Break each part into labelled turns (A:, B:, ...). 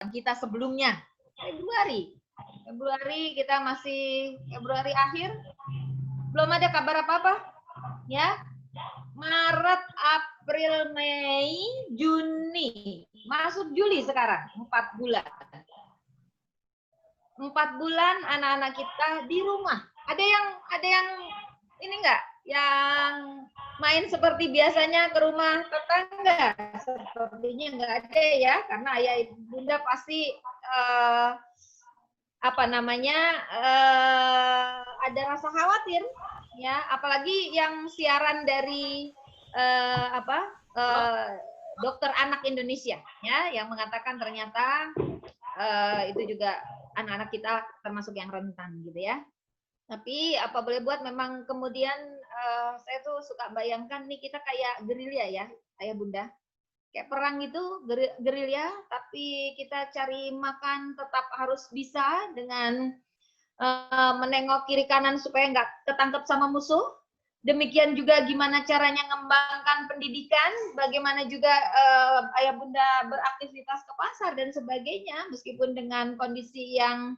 A: kita sebelumnya. Februari kita masih Februari akhir, belum ada kabar apa-apa, ya. Maret, April, Mei, Juni, masuk Juli sekarang, 4 bulan. 4 bulan anak-anak kita di rumah. Ada yang ini enggak? Yang main seperti biasanya ke rumah tetangga? Sepertinya enggak ada ya, karena ayah ibu bunda pasti ada rasa khawatir ya, apalagi yang siaran dari dokter anak Indonesia ya, yang mengatakan ternyata itu juga anak-anak kita termasuk yang rentan gitu ya. Tapi apa boleh buat, memang kemudian saya tuh suka bayangkan nih, kita kayak gerilya ya ayah bunda, kayak perang itu, gerilya, tapi kita cari makan tetap harus bisa dengan menengok kiri kanan supaya nggak ketangkep sama musuh. Demikian juga gimana caranya mengembangkan pendidikan, bagaimana juga ayah bunda beraktivitas ke pasar dan sebagainya, meskipun dengan kondisi yang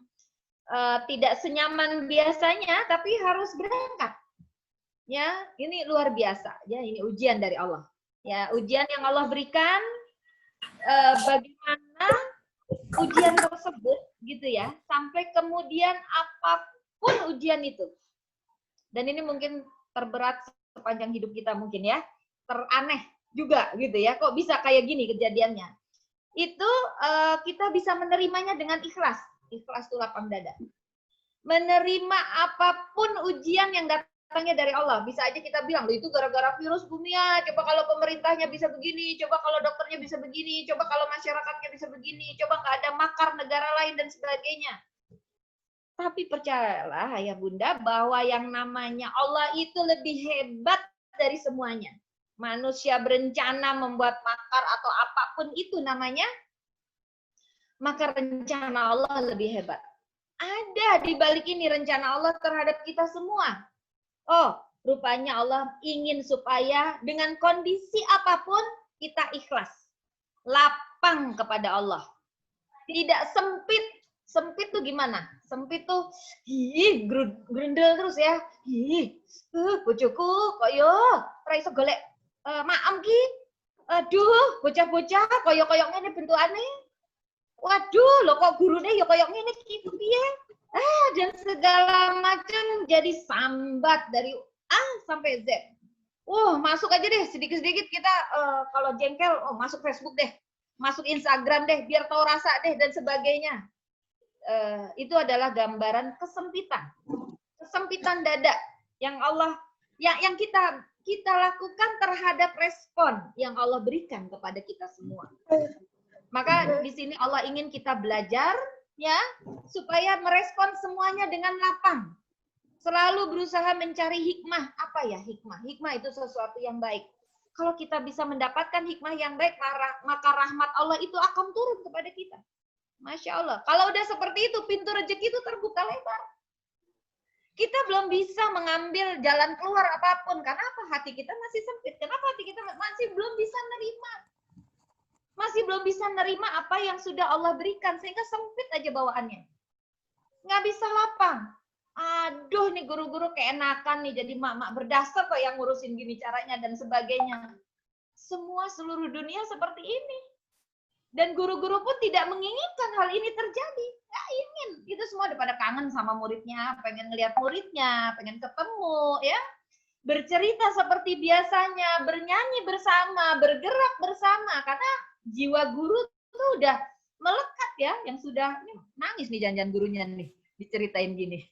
A: tidak senyaman biasanya, tapi harus berangkat. Ya, ini luar biasa. Ya, ini ujian dari Allah. Ya, ujian yang Allah berikan, bagaimana ujian tersebut gitu ya, sampai kemudian apapun ujian itu. Dan ini mungkin terberat sepanjang hidup kita mungkin ya, teraneh juga gitu ya, kok bisa kayak gini kejadiannya. Itu kita bisa menerimanya dengan ikhlas. Ikhlas itu lapang dada. Menerima apapun ujian yang datangnya dari Allah. Bisa aja kita bilang, loh itu gara-gara virus dunia, coba kalau pemerintahnya bisa begini, coba kalau dokternya bisa begini, coba kalau masyarakatnya bisa begini, coba nggak ada makar negara lain dan sebagainya. Tapi percayalah ayah bunda, bahwa yang namanya Allah itu lebih hebat dari semuanya. Manusia berencana membuat makar atau apapun itu namanya, maka rencana Allah lebih hebat. Ada di balik ini rencana Allah terhadap kita semua. Oh, rupanya Allah ingin supaya dengan kondisi apapun kita ikhlas. Lapang kepada Allah. Tidak sempit. Sempit tuh gimana? Sempit tuh, grundel terus ya. Bojoku kok yo ora iso golek maem ki. Aduh, bocah-bocah koyo-koyo ngene bentukane. Waduh, lo kok gurune ya koyo ngene iki piye? Dan segala macam jadi sambat dari A sampai Z. Masuk aja deh sedikit-sedikit kita kalau jengkel, masuk Facebook deh, masuk Instagram deh, biar tahu rasa deh dan sebagainya. Itu adalah gambaran kesempitan dada yang Allah yang kita lakukan terhadap respon yang Allah berikan kepada kita semua. Maka di sini Allah ingin kita belajar ya, supaya merespon semuanya dengan lapang. Selalu berusaha mencari hikmah. Apa ya hikmah? Hikmah itu sesuatu yang baik. Kalau kita bisa mendapatkan hikmah yang baik, maka rahmat Allah itu akan turun kepada kita. Masya Allah. Kalau udah seperti itu, pintu rezeki itu terbuka lebar. Kita belum bisa mengambil jalan keluar apapun. Kenapa? Hati kita masih sempit. Kenapa hati kita masih belum bisa nerima? Masih belum bisa nerima apa yang sudah Allah berikan. Sehingga sempit aja bawaannya. Nggak bisa lapang. Aduh, nih guru-guru keenakan nih. Jadi mak-mak berdasar kok yang ngurusin gini caranya dan sebagainya. Semua seluruh dunia seperti ini. Dan guru-guru pun tidak menginginkan hal ini terjadi. Nggak ingin. Itu semua daripada kangen sama muridnya, pengen ngeliat muridnya, pengen ketemu, ya. Bercerita seperti biasanya, bernyanyi bersama, bergerak bersama. Karena jiwa guru itu udah melekat ya, yang sudah, ini nangis nih jangan-jangan gurunya nih, diceritain gini.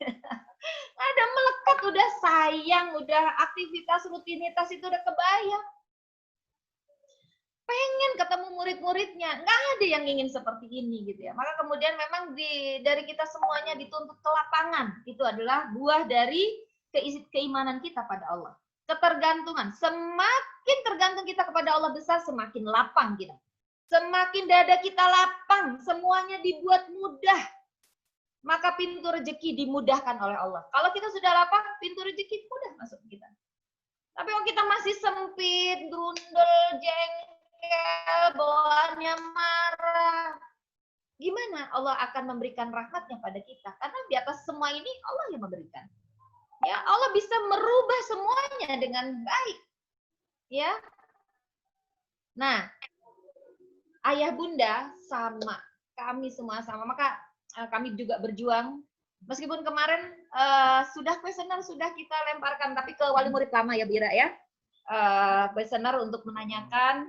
A: Ada melekat, udah sayang, udah aktivitas, rutinitas itu udah kebayang. Pengen ketemu murid-muridnya, nggak ada yang ingin seperti ini gitu ya. Maka kemudian memang dari kita semuanya dituntut ke lapangan. Itu adalah buah dari keimanan kita pada Allah. Ketergantungan, semakin tergantung kita kepada Allah besar, semakin lapang kita. Semakin dada kita lapang, semuanya dibuat mudah. Maka pintu rezeki dimudahkan oleh Allah. Kalau kita sudah lapang, pintu rezeki mudah masuk kita. Tapi kalau kita masih sempit, grundel, jengkel, bawaannya marah, gimana Allah akan memberikan rahmatnya pada kita? Karena di atas semua ini Allah yang memberikan. Ya, Allah bisa merubah semuanya dengan baik. Ya. Nah, ayah bunda sama, kami semua sama. Maka kami juga berjuang. Meskipun kemarin sudah kuesioner sudah kita lemparkan, tapi ke wali murid lama ya Bira ya. Kuesioner untuk menanyakan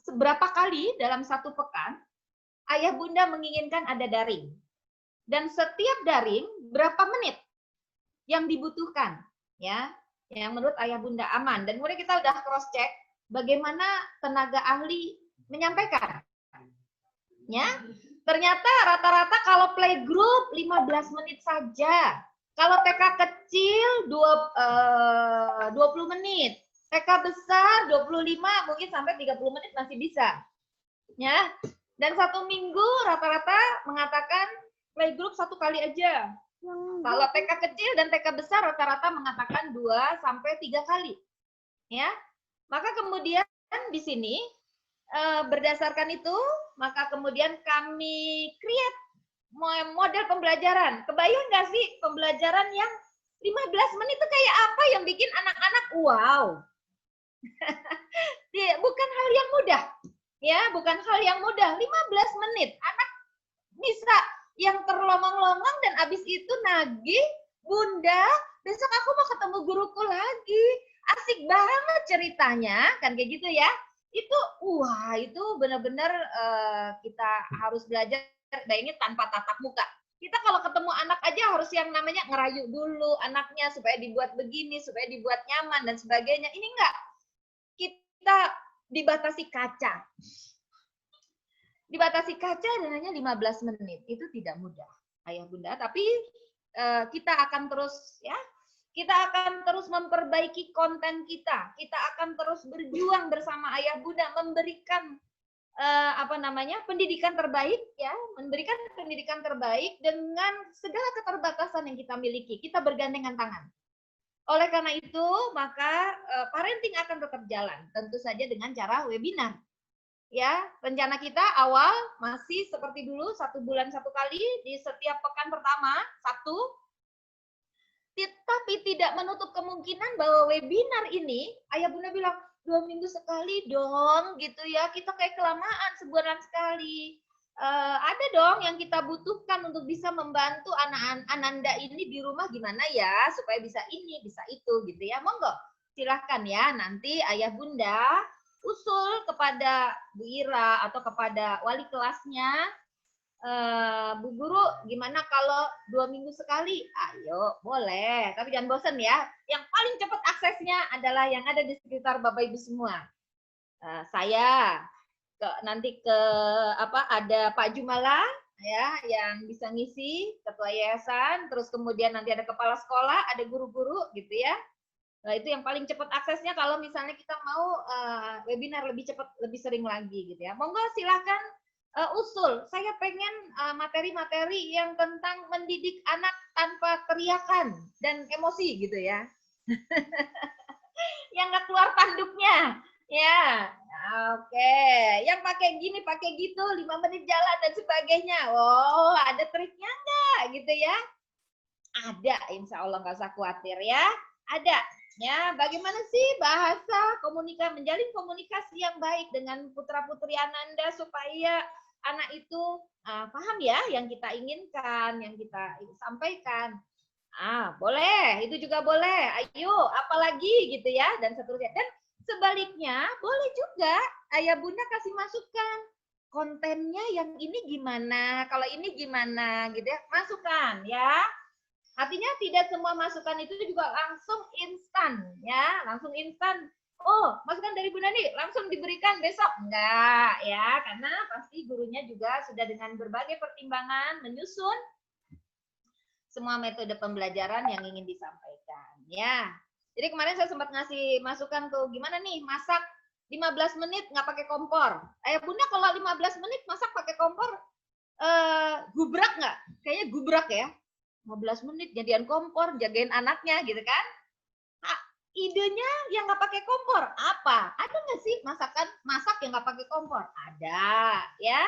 A: seberapa kali dalam satu pekan ayah bunda menginginkan ada daring. Dan setiap daring berapa menit yang dibutuhkan, ya, yang menurut ayah bunda aman. Dan kemudian kita udah cross check bagaimana tenaga ahli menyampaikan, ya. Ternyata rata-rata kalau playgroup 15 menit saja, kalau TK kecil 20 menit, TK besar 25 mungkin sampai 30 menit masih bisa, ya. Dan satu minggu rata-rata mengatakan playgroup 1 kali aja. Kalau TK kecil dan TK besar rata-rata mengatakan 2 sampai 3 kali. Ya. Maka kemudian di sini berdasarkan itu, maka kemudian kami create model pembelajaran. Kebayang nggak sih pembelajaran yang 15 menit itu kayak apa yang bikin anak-anak wow. Bukan hal yang mudah. Ya, bukan hal yang mudah. 15 menit anak bisa yang terlomong-lomong dan abis itu nagih, bunda, besok aku mau ketemu guruku lagi. Asik banget ceritanya, kan kayak gitu ya. Itu, wah itu benar-benar kita harus belajar, bayangin tanpa tatap muka. Kita kalau ketemu anak aja harus yang namanya ngerayu dulu anaknya supaya dibuat begini, supaya dibuat nyaman dan sebagainya. Ini enggak. Kita dibatasi kaca. Dibatasi kaca dan hanya 15 menit. Itu tidak mudah, ayah bunda. Tapi kita akan terus ya, kita akan terus memperbaiki konten kita. Kita akan terus berjuang bersama ayah bunda memberikan pendidikan terbaik ya, memberikan pendidikan terbaik dengan segala keterbatasan yang kita miliki. Kita bergandengan tangan. Oleh karena itu, maka parenting akan tetap jalan, tentu saja dengan cara webinar. Ya, rencana kita awal masih seperti dulu 1 bulan 1 kali di setiap pekan pertama 1. Tapi tidak menutup kemungkinan bahwa webinar ini ayah bunda bilang 2 minggu sekali dong gitu ya, kita kayak kelamaan sebulan sekali. Ada dong yang kita butuhkan untuk bisa membantu anak Ananda ini di rumah gimana ya supaya bisa ini bisa itu gitu ya. Monggo silahkan ya nanti ayah bunda usul kepada Bu Ira atau kepada wali kelasnya, Bu Guru gimana kalau 2 minggu sekali? Ayo boleh, tapi jangan bosan ya. Yang paling cepat aksesnya adalah yang ada di sekitar Bapak Ibu semua. Saya nanti ada Pak Jumala ya yang bisa ngisi ketua yayasan, terus kemudian nanti ada kepala sekolah, ada guru-guru gitu ya. Nah, itu yang paling cepat aksesnya kalau misalnya kita mau webinar lebih cepat, lebih sering lagi gitu ya. Monggo silahkan usul. Saya pengen materi-materi yang tentang mendidik anak tanpa teriakan dan emosi gitu ya. Yang nggak keluar tanduknya. Ya, oke. Yang pakai gini, pakai gitu, 5 menit jalan dan sebagainya. Oh, ada triknya nggak gitu ya? Ada, insya Allah nggak usah khawatir ya. Ada. Ya, bagaimana sih bahasa menjalin komunikasi yang baik dengan putra-putri Ananda supaya anak itu paham ya yang kita inginkan, yang kita sampaikan. Boleh, itu juga boleh. Ayo, apalagi gitu ya dan seterusnya. Dan sebaliknya, boleh juga ayah bunda kasih masukan. Kontennya yang ini gimana? Kalau ini gimana gitu ya? Masukan ya. Artinya tidak semua masukan itu juga langsung instan, ya, langsung instan. Oh, masukan dari Bunda nih langsung diberikan besok. Enggak, ya, karena pasti gurunya juga sudah dengan berbagai pertimbangan menyusun semua metode pembelajaran yang ingin disampaikan, ya. Jadi kemarin saya sempat ngasih masukan tuh, gimana nih masak 15 menit nggak pakai kompor. Bunda kalau 15 menit masak pakai kompor, gubrak nggak? Kayaknya gubrak ya. 15 menit jadian kompor, jagain anaknya gitu kan. idenya yang nggak pakai kompor apa? Ada nggak sih masak yang nggak pakai kompor? Ada, ya.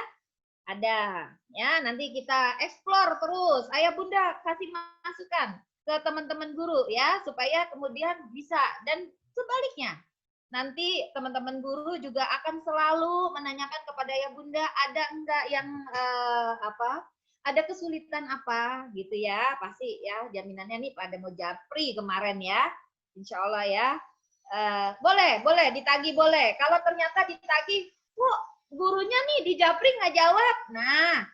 A: Ada. Ya, nanti kita explore terus. Ayah Bunda kasih masukan ke teman-teman guru ya, supaya kemudian bisa. Dan sebaliknya, nanti teman-teman guru juga akan selalu menanyakan kepada Ayah Bunda, ada enggak yang ada kesulitan apa gitu ya, pasti ya, jaminannya nih pada mau japri kemarin ya, insya Allah ya. Boleh ditagih, boleh. Kalau ternyata ditagih, kok gurunya nih di japri nggak jawab, nah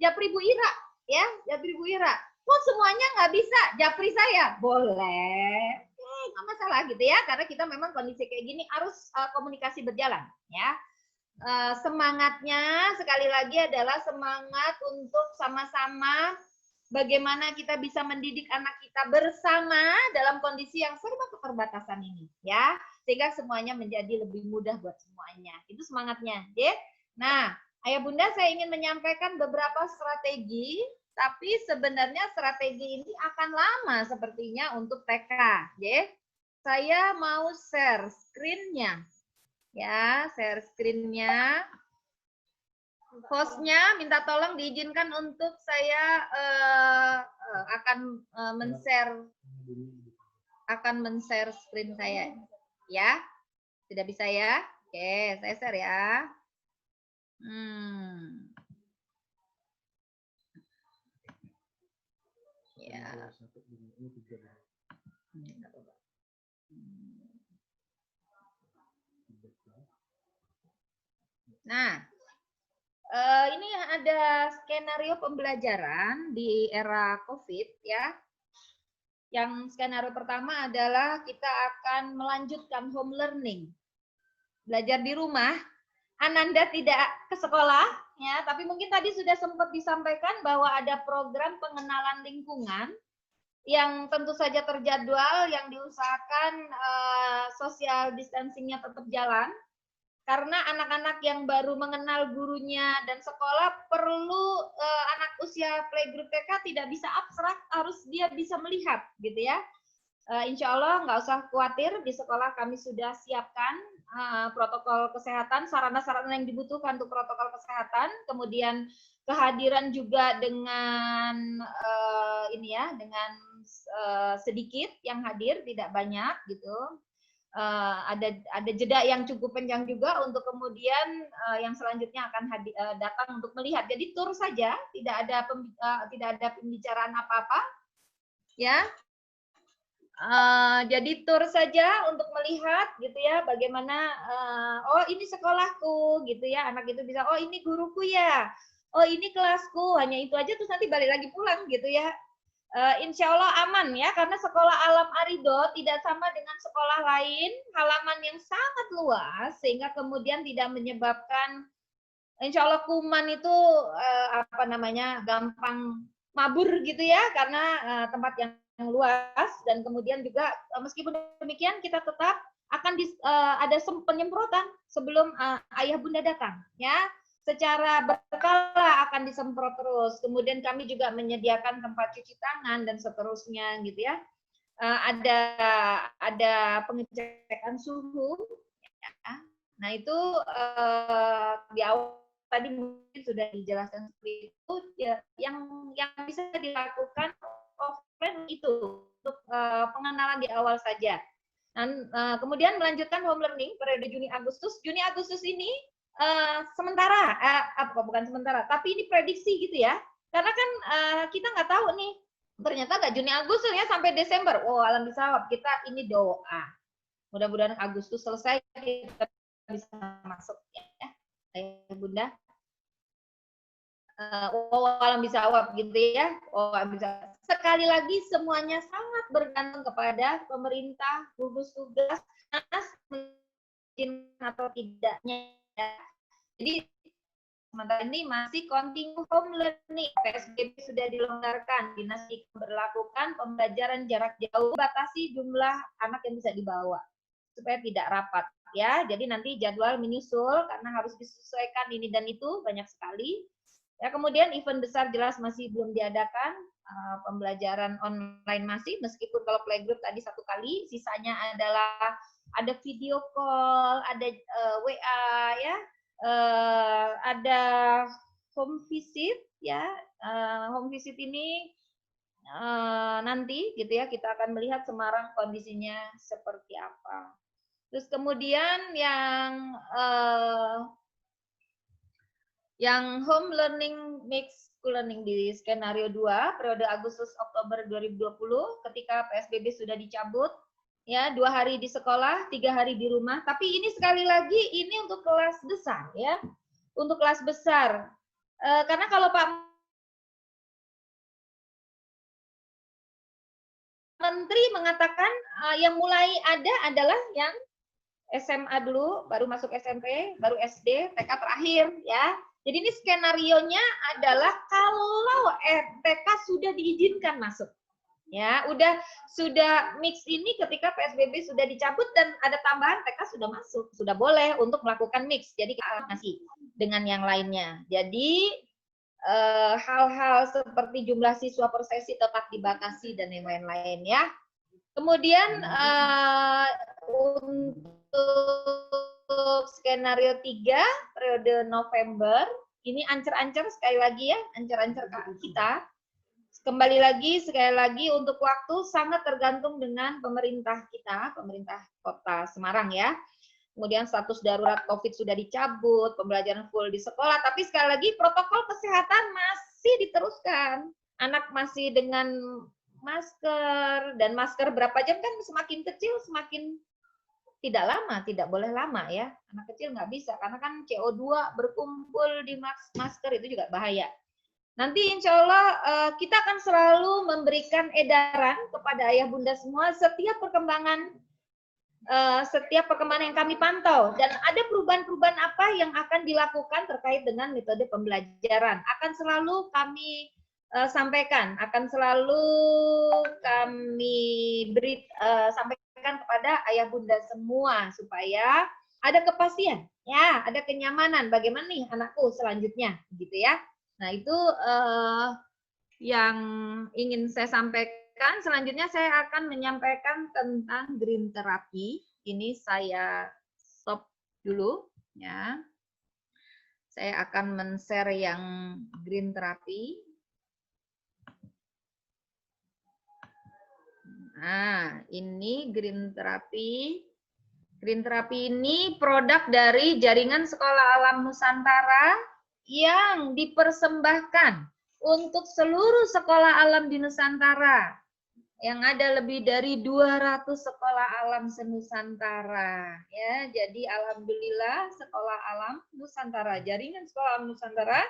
A: japri Bu Ira ya, japri Bu Ira, kok semuanya nggak bisa japri saya, boleh, nggak masalah gitu ya, karena kita memang kondisi kayak gini harus komunikasi berjalan ya. Semangatnya sekali lagi adalah semangat untuk sama-sama bagaimana kita bisa mendidik anak kita bersama dalam kondisi yang serba keterbatasan ini ya, sehingga semuanya menjadi lebih mudah buat semuanya. Itu semangatnya ya. Nah, Ayah Bunda, saya ingin menyampaikan beberapa strategi, tapi sebenarnya strategi ini akan lama sepertinya untuk TK ya. Saya mau share screen-nya ya, share screen-nya. Hostnya minta tolong diizinkan untuk saya men-share screen saya ya. Tidak bisa ya? Oke, saya share ya. Ya. Nah, ini ada skenario pembelajaran di era COVID ya. Yang skenario pertama adalah kita akan melanjutkan home learning. Belajar di rumah, Ananda tidak ke sekolah ya, tapi mungkin tadi sudah sempat disampaikan bahwa ada program pengenalan lingkungan yang tentu saja terjadwal, yang diusahakan social distancing-nya tetap jalan. Karena anak-anak yang baru mengenal gurunya dan sekolah perlu anak usia playgroup TK tidak bisa abstrak, harus dia bisa melihat gitu ya. Insya Allah nggak usah khawatir, di sekolah kami sudah siapkan protokol kesehatan, sarana-sarana yang dibutuhkan untuk protokol kesehatan, kemudian kehadiran juga dengan ini ya, dengan sedikit yang hadir, tidak banyak gitu. Ada jeda yang cukup panjang juga untuk kemudian yang selanjutnya akan datang untuk melihat. Jadi tur saja, tidak ada pembicaraan apa-apa, ya. Jadi tur saja untuk melihat gitu ya, bagaimana oh ini sekolahku gitu ya, anak itu bisa, oh ini guruku ya, oh ini kelasku, hanya itu aja, terus nanti balik lagi pulang gitu ya. Insya Allah aman ya, karena sekolah Alam Arido tidak sama dengan sekolah lain, halaman yang sangat luas, sehingga kemudian tidak menyebabkan, insya Allah kuman itu gampang mabur gitu ya, karena tempat yang luas, dan kemudian juga meskipun demikian kita tetap akan ada penyemprotan sebelum ayah bunda datang ya. Secara berkala akan disemprot terus. Kemudian kami juga menyediakan tempat cuci tangan dan seterusnya gitu ya. Ada pengecekan suhu. Ya. Nah itu di awal tadi mungkin sudah dijelaskan seperti itu. Ya, yang bisa dilakukan offline itu untuk pengenalan di awal saja. Dan kemudian melanjutkan home learning periode Juni Agustus. Juni Agustus ini sementara, bukan sementara, tapi ini prediksi gitu ya. Karena kan kita nggak tahu nih, ternyata nggak Juni Agustus ya, sampai Desember. Oh, alam bisawab, kita ini doa. Mudah-mudahan Agustus selesai, kita bisa masuk ya, Bunda. Oh, alam bisawab gitu ya. Oh, bisa. Sekali lagi semuanya sangat bergantung kepada pemerintah, gugus tugas, atau tidaknya. Jadi sementara ini masih continue home learning, PSBB sudah dilonggarkan, dinas berlakukan pembelajaran jarak jauh, batasi jumlah anak yang bisa dibawa supaya tidak rapat ya. Jadi nanti jadwal menyusul karena harus disesuaikan ini dan itu banyak sekali. Ya, kemudian event besar jelas masih belum diadakan, pembelajaran online masih, meskipun kalau playgroup tadi 1 kali, sisanya adalah ada video call, ada WA ya, ada home visit ya. Home visit ini nanti gitu ya, kita akan melihat Semarang kondisinya seperti apa. Terus kemudian yang home learning mix school learning di skenario 2 periode Agustus Oktober 2020 ketika PSBB sudah dicabut ya, 2 hari di sekolah, 3 hari di rumah. Tapi ini sekali lagi ini untuk kelas besar ya, untuk kelas besar. Karena kalau Pak Menteri mengatakan yang mulai ada adalah yang SMA dulu, baru masuk SMP, baru SD, TK terakhir ya. Jadi ini skenarionya adalah kalau TK sudah diizinkan masuk. Ya, sudah mix ini ketika PSBB sudah dicabut dan ada tambahan TK sudah masuk, sudah boleh untuk melakukan mix. Jadi masih dengan yang lainnya. Jadi hal-hal seperti jumlah siswa per sesi tetap dibatasi dan yang lain-lain ya. Kemudian untuk skenario 3 periode November, ini ancer-ancer sekali lagi ya, ancer-ancer kita. Kembali lagi sekali lagi untuk waktu sangat tergantung dengan pemerintah kita, pemerintah Kota Semarang ya. Kemudian status darurat COVID sudah dicabut, pembelajaran full di sekolah, tapi sekali lagi protokol kesehatan masih diteruskan. Anak masih dengan masker, dan masker berapa jam kan semakin kecil semakin tidak lama, tidak boleh lama ya. Anak kecil nggak bisa karena kan CO2 berkumpul di masker, itu juga bahaya. Nanti insya Allah kita akan selalu memberikan edaran kepada ayah bunda semua setiap perkembangan yang kami pantau, dan ada perubahan-perubahan apa yang akan dilakukan terkait dengan metode pembelajaran. Akan selalu kami sampaikan, akan selalu kami sampaikan kepada ayah bunda semua supaya ada kepastian, ya, ada kenyamanan. Bagaimana nih anakku selanjutnya, gitu ya. Nah itu yang ingin saya sampaikan. Selanjutnya saya akan menyampaikan tentang green therapy. Ini saya stop dulu ya. Saya akan men-share yang green therapy. Nah, ini green therapy. Green therapy ini produk dari Jaringan Sekolah Alam Nusantara yang dipersembahkan untuk seluruh sekolah alam di Nusantara. Yang ada lebih dari 200 sekolah alam se-Nusantara ya. Jadi alhamdulillah Sekolah Alam Nusantara, Jaringan Sekolah Alam Nusantara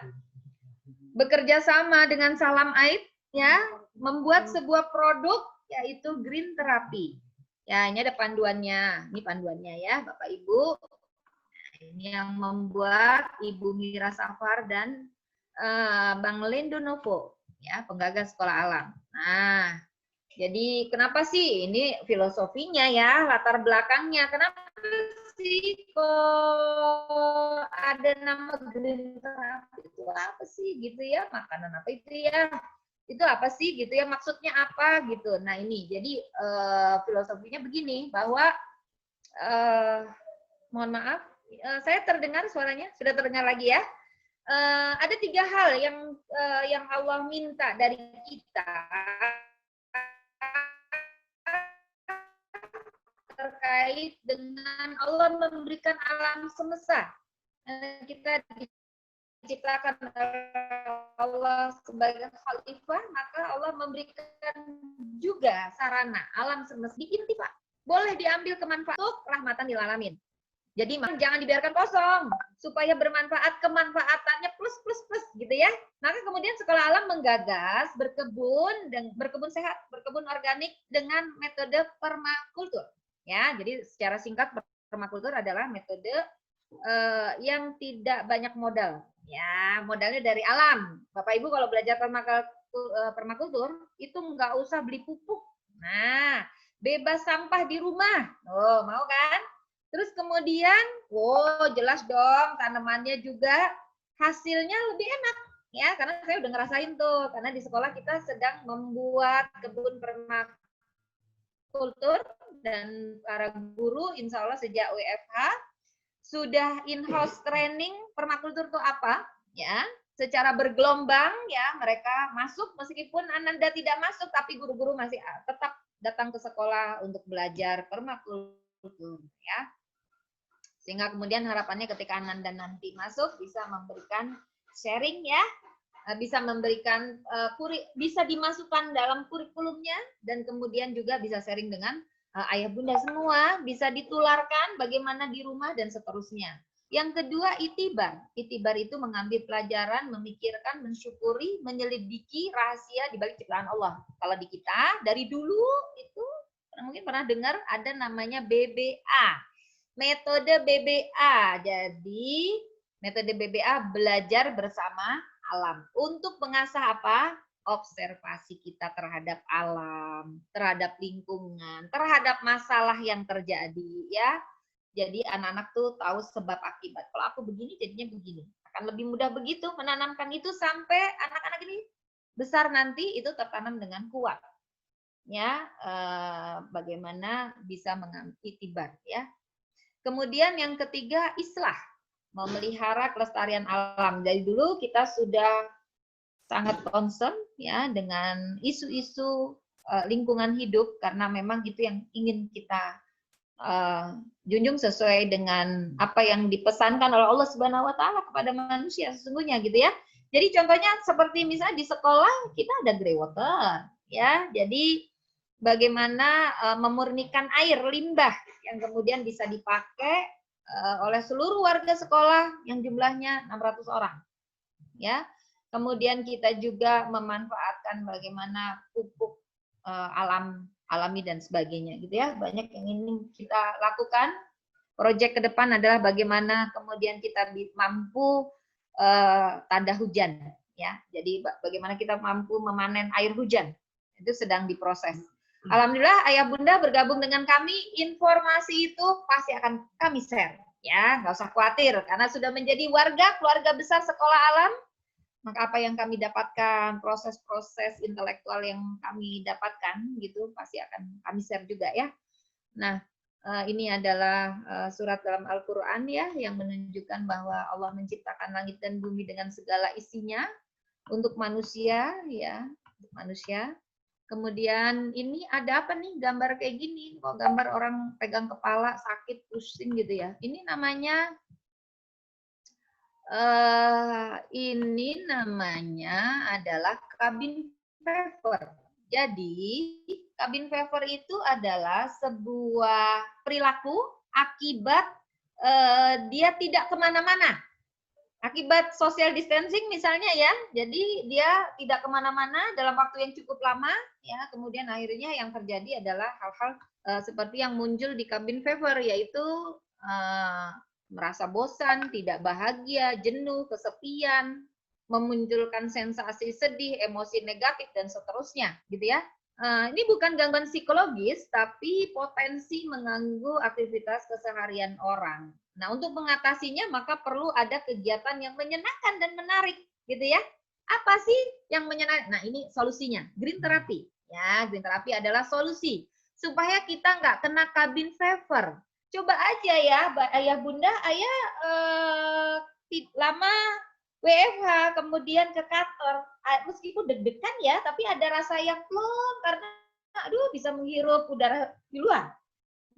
A: bekerja sama dengan Salam Aid ya, membuat sebuah produk yaitu green therapy. Ya, ini ada panduannya. Ini panduannya ya, Bapak Ibu. Nah, ini yang membuat Ibu Mira Safar dan Bang Lendo Novo ya, penggagas Sekolah Alam. Nah, jadi kenapa sih ini filosofinya ya, latar belakangnya, kenapa sih kok ada nama green therapy, itu apa sih gitu ya, makanan apa itu apa sih gitu ya, maksudnya apa gitu. Nah ini jadi filosofinya begini, bahwa mohon maaf, saya terdengar suaranya, sudah terdengar lagi ya. Ada 3 hal yang Allah minta dari kita terkait dengan Allah memberikan alam semesta. Kita diciptakan Allah sebagai khalifah, maka Allah memberikan juga sarana alam semesta diintifak. Boleh diambil kemanfaatan untuk rahmatan lil alamin. Jadi jangan dibiarkan kosong, supaya bermanfaat, kemanfaatannya plus gitu ya. Maka kemudian Sekolah Alam menggagas berkebun sehat, berkebun organik dengan metode permakultur. Ya, jadi secara singkat permakultur adalah metode yang tidak banyak modal. Ya, modalnya dari alam. Bapak Ibu kalau belajar permakultur itu nggak usah beli pupuk. Nah, bebas sampah di rumah. Oh, mau kan? Terus kemudian, jelas dong tanamannya juga hasilnya lebih enak. ya, karena saya udah ngerasain tuh, karena di sekolah kita sedang membuat kebun permakultur dan para guru insya Allah sejak WFH sudah in-house training permakultur itu apa, ya, secara bergelombang ya mereka masuk meskipun Ananda tidak masuk tapi guru-guru masih tetap datang ke sekolah untuk belajar permakultur ya. Sehingga kemudian harapannya ketika Ananda nanti masuk bisa memberikan sharing ya, bisa memberikan bisa dimasukkan dalam kurikulumnya dan kemudian juga bisa sharing dengan ayah bunda semua, bisa ditularkan bagaimana di rumah dan seterusnya. Yang kedua itibar. Itibar itu mengambil pelajaran, memikirkan, mensyukuri, menyelidiki rahasia di balik ciptaan Allah. Kalau di kita dari dulu itu mungkin pernah dengar ada namanya BBA. Metode BBA. Jadi metode BBA belajar bersama alam. Untuk mengasah apa? Observasi kita terhadap alam, terhadap lingkungan, terhadap masalah yang terjadi ya. Jadi anak-anak tuh tahu sebab akibat. Kalau aku begini jadinya begini. Akan lebih mudah begitu menanamkan itu sampai anak-anak ini besar nanti itu tertanam dengan kuat. Ya, bagaimana bisa mengambil itibar ya. Kemudian yang ketiga islah, memelihara kelestarian alam. Dari dulu kita sudah sangat concern ya dengan isu-isu lingkungan hidup karena memang itu yang ingin kita junjung sesuai dengan apa yang dipesankan oleh Allah Subhanahu wa taala kepada manusia sesungguhnya gitu ya. Jadi contohnya seperti misalnya di sekolah kita ada grey water ya. Jadi bagaimana memurnikan air limbah yang kemudian bisa dipakai oleh seluruh warga sekolah yang jumlahnya 600 orang. Ya. Kemudian kita juga memanfaatkan bagaimana pupuk alami dan sebagainya gitu ya. Banyak yang ingin kita lakukan. Proyek ke depan adalah bagaimana kemudian kita mampu tanda hujan ya. Jadi bagaimana kita mampu memanen air hujan. Itu sedang diproses. Alhamdulillah ayah bunda bergabung dengan kami, informasi itu pasti akan kami share ya, nggak usah khawatir karena sudah menjadi keluarga besar sekolah alam. Maka apa yang kami dapatkan, proses-proses intelektual yang kami dapatkan gitu pasti akan kami share juga ya. Nah, ini adalah surat dalam Al-Qur'an ya yang menunjukkan bahwa Allah menciptakan langit dan bumi dengan segala isinya untuk manusia ya, untuk manusia. Kemudian ini ada apa nih gambar kayak gini? Kok gambar orang pegang kepala sakit pusing gitu ya. Ini namanya adalah cabin fever. Jadi, cabin fever itu adalah sebuah perilaku akibat dia tidak kemana-mana. Akibat social distancing misalnya ya, jadi dia tidak kemana-mana dalam waktu yang cukup lama, ya. Kemudian akhirnya yang terjadi adalah hal-hal seperti yang muncul di cabin fever, yaitu merasa bosan, tidak bahagia, jenuh, kesepian, memunculkan sensasi sedih, emosi negatif dan seterusnya, gitu ya. Ini bukan gangguan psikologis, tapi potensi mengganggu aktivitas keseharian orang. Nah, untuk mengatasinya maka perlu ada kegiatan yang menyenangkan dan menarik, gitu ya. Apa sih yang menyenangkan? Nah, ini solusinya, green therapy. Ya, green therapy adalah solusi supaya kita nggak kena cabin fever. Coba aja ya, ayah bunda, ayah lama WFH, kemudian ke kantor, meskipun deg-degan ya, tapi ada rasa yang plong karena aduh bisa menghirup udara di luar.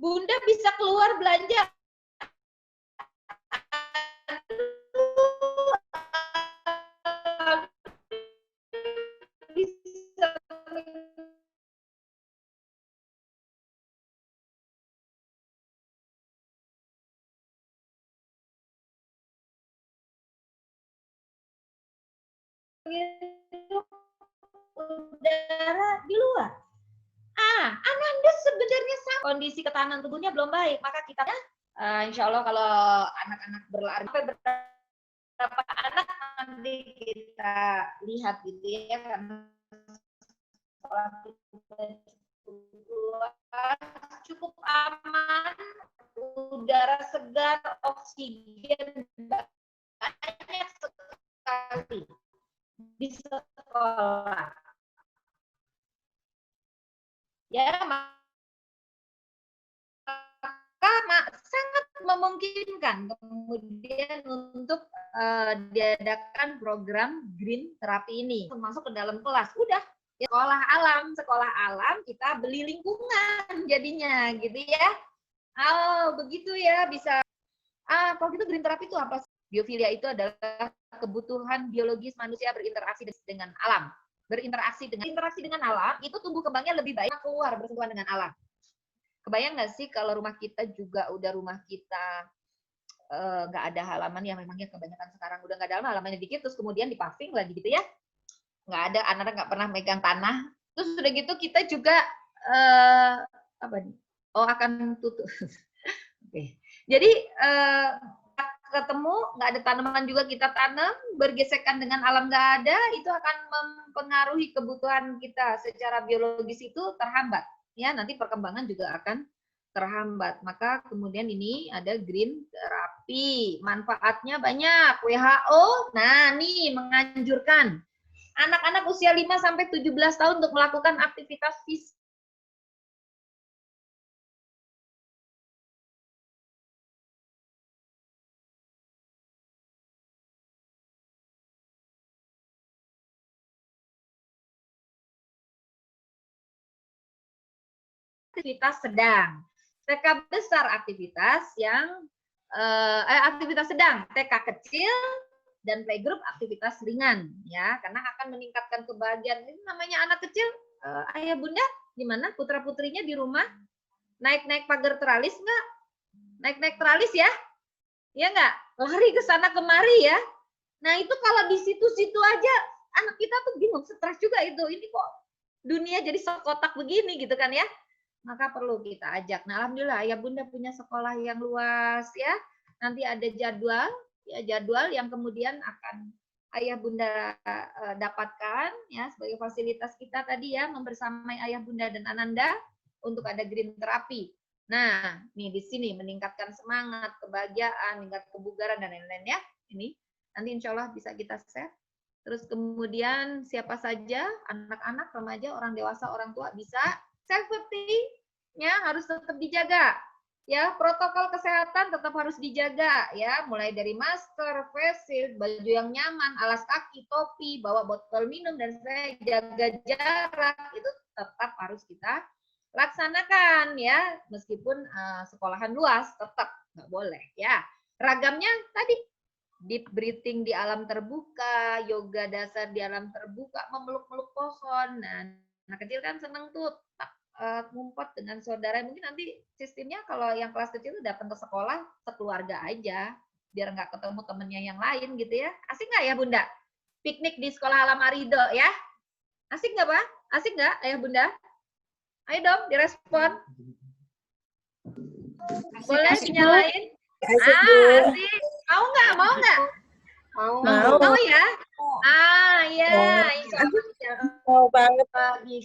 A: Bunda bisa keluar belanja. Bisa udara di luar. Ananda sebenarnya kondisi ketahanan tubuhnya belum baik, maka kita insya Allah kalau anak-anak berlari berapa anak nanti kita lihat gitu ya karena cukup aman, udara segar, oksigen banyak sekali. di sekolah. Ya, sangat memungkinkan kemudian untuk diadakan program green terapi ini termasuk ke dalam kelas. Udah ya, sekolah alam kita beli lingkungan jadinya gitu ya. Oh, begitu ya bisa. Kalau gitu green terapi itu apa? Biofilia itu adalah kebutuhan biologis manusia berinteraksi dengan alam. Berinteraksi dengan alam itu tumbuh kembangnya lebih baik keluar bersentuhan dengan alam. Kebayang nggak sih kalau rumah kita juga udah rumah kita nggak ada halaman, yang memangnya kebanyakan sekarang udah nggak ada halamannya dikit, terus kemudian dipaving lagi gitu ya, nggak ada, anak-anak nggak pernah megang tanah, terus udah gitu kita juga apa nih? Oh, akan tutup. Oke. Jadi ketemu nggak ada tanaman juga kita tanam, bergesekan dengan alam nggak ada, itu akan mempengaruhi kebutuhan kita secara biologis itu terhambat. Ya, nanti perkembangan juga akan terhambat. Maka kemudian ini ada green terapi. Manfaatnya banyak. WHO, nah nih menganjurkan anak-anak usia 5 sampai 17 tahun untuk melakukan aktivitas fisik aktivitas sedang. TK besar aktivitas yang aktivitas sedang, TK kecil dan playgroup aktivitas ringan ya, karena akan meningkatkan kebahagiaan. Ini namanya anak kecil, ayah bunda gimana putra putrinya di rumah naik-naik pagar teralis nggak? Naik-naik teralis ya? Ya nggak? Lari ke sana kemari ya. Nah itu kalau di situ-situ aja anak kita tuh bingung, stres juga itu. Ini kok dunia jadi sekotak begini gitu kan ya? Maka perlu kita ajak. Nah, alhamdulillah ayah bunda punya sekolah yang luas ya. Nanti ada jadwal yang kemudian akan ayah bunda dapatkan ya sebagai fasilitas kita tadi ya, membersamai ayah bunda dan ananda untuk ada green terapi. Nah, nih di sini meningkatkan semangat, kebahagiaan, tingkat kebugaran dan lain-lain ya. Ini nanti insya Allah bisa kita share. Terus kemudian siapa saja, anak-anak, remaja, orang dewasa, orang tua bisa safety-nya harus tetap dijaga. Ya, protokol kesehatan tetap harus dijaga ya, mulai dari masker, face shield, baju yang nyaman, alas kaki, topi, bawa botol minum dan saya jaga jarak itu tetap harus kita laksanakan ya, meskipun sekolahan luas tetap nggak boleh ya. Ragamnya tadi deep breathing di alam terbuka, yoga dasar di alam terbuka, memeluk-meluk pohon. Nah, anak kecil kan seneng tuh ngumpet dengan saudara. Mungkin nanti sistemnya kalau yang kelas kecil itu datang ke sekolah sekeluarga aja, biar nggak ketemu temennya yang lain gitu ya. Asik nggak ya Bunda? Piknik di sekolah alam Arido ya? Asik nggak Pak? Asik nggak Ayah Bunda? Ayo dong direspon. Boleh dinyalain? Asik. Mau nggak? Mau nggak? Mau ya? Iya.
B: Mau banget.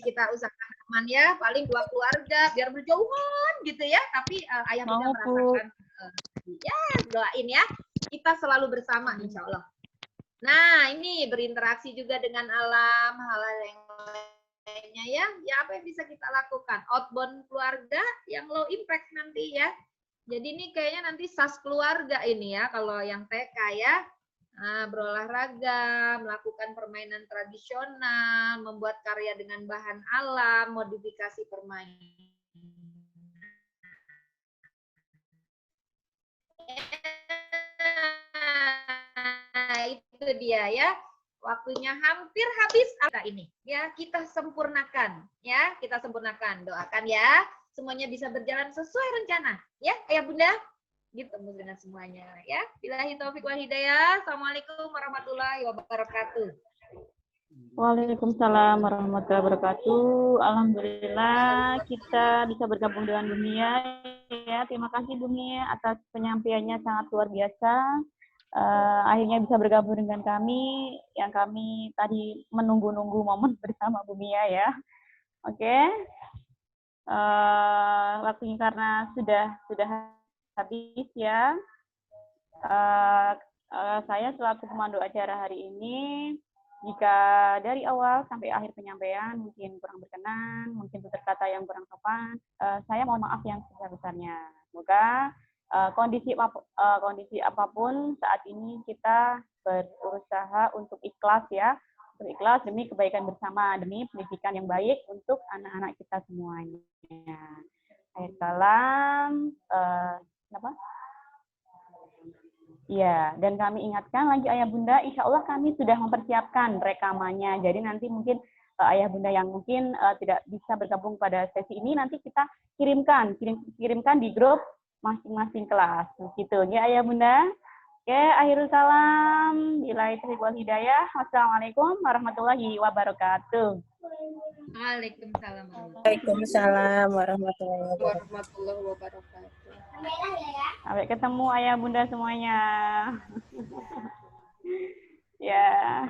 A: Kita usahakan teman ya, paling 2 keluarga, biar berjauhan gitu ya. Tapi ayah bunda merasakan, ya doain ya. Kita selalu bersama insya Allah. Nah ini berinteraksi juga dengan alam, hal-hal yang lainnya ya. Ya apa yang bisa kita lakukan? Outbound keluarga yang low impact nanti ya. Jadi ini kayaknya nanti SAS keluarga ini ya, kalau yang TK ya. Berolahraga, melakukan permainan tradisional, membuat karya dengan bahan alam, modifikasi permainan. Itu dia ya. Waktunya hampir habis ini. Ya, kita sempurnakan ya, kita sempurnakan. Doakan ya, semuanya bisa berjalan sesuai rencana. Ya, Ayah Bunda. Gitu dengan semuanya ya. Billahi taufik wal hidayah. Assalamualaikum warahmatullahi wabarakatuh.
C: Waalaikumsalam warahmatullahi wabarakatuh. Alhamdulillah kita bisa bergabung dengan Bumia ya. Terima kasih Bumia atas penyampaiannya sangat luar biasa. Akhirnya bisa bergabung dengan kami yang kami tadi menunggu-nunggu momen bersama Bumia ya. Oke. Waktunya karena sudah habis ya. Saya selaku pemandu acara hari ini Jika dari awal sampai akhir penyampaian mungkin kurang berkenan, mungkin tutur kata yang kurang sopan, saya mohon maaf yang sebesar-besarnya. Semoga kondisi apapun saat ini kita berusaha untuk ikhlas ya, untuk ikhlas demi kebaikan bersama, demi pendidikan yang baik untuk anak-anak kita semuanya. Akhir kalam, apa? Ya, dan kami ingatkan lagi Ayah Bunda, insya Allah kami sudah mempersiapkan rekamannya. Jadi nanti mungkin Ayah Bunda yang mungkin tidak bisa bergabung pada sesi ini, nanti kita kirimkan di grup masing-masing kelas. Begitu ya Ayah Bunda. Oke, akhirul salam. Billahi taufiq wal hidayah. Wassalamualaikum warahmatullahi wabarakatuh.
A: Waalaikumsalam.
B: Waalaikumsalam warahmatullahi
D: wabarakatuh.
C: Sampai ketemu Ayah Bunda semuanya. Ya.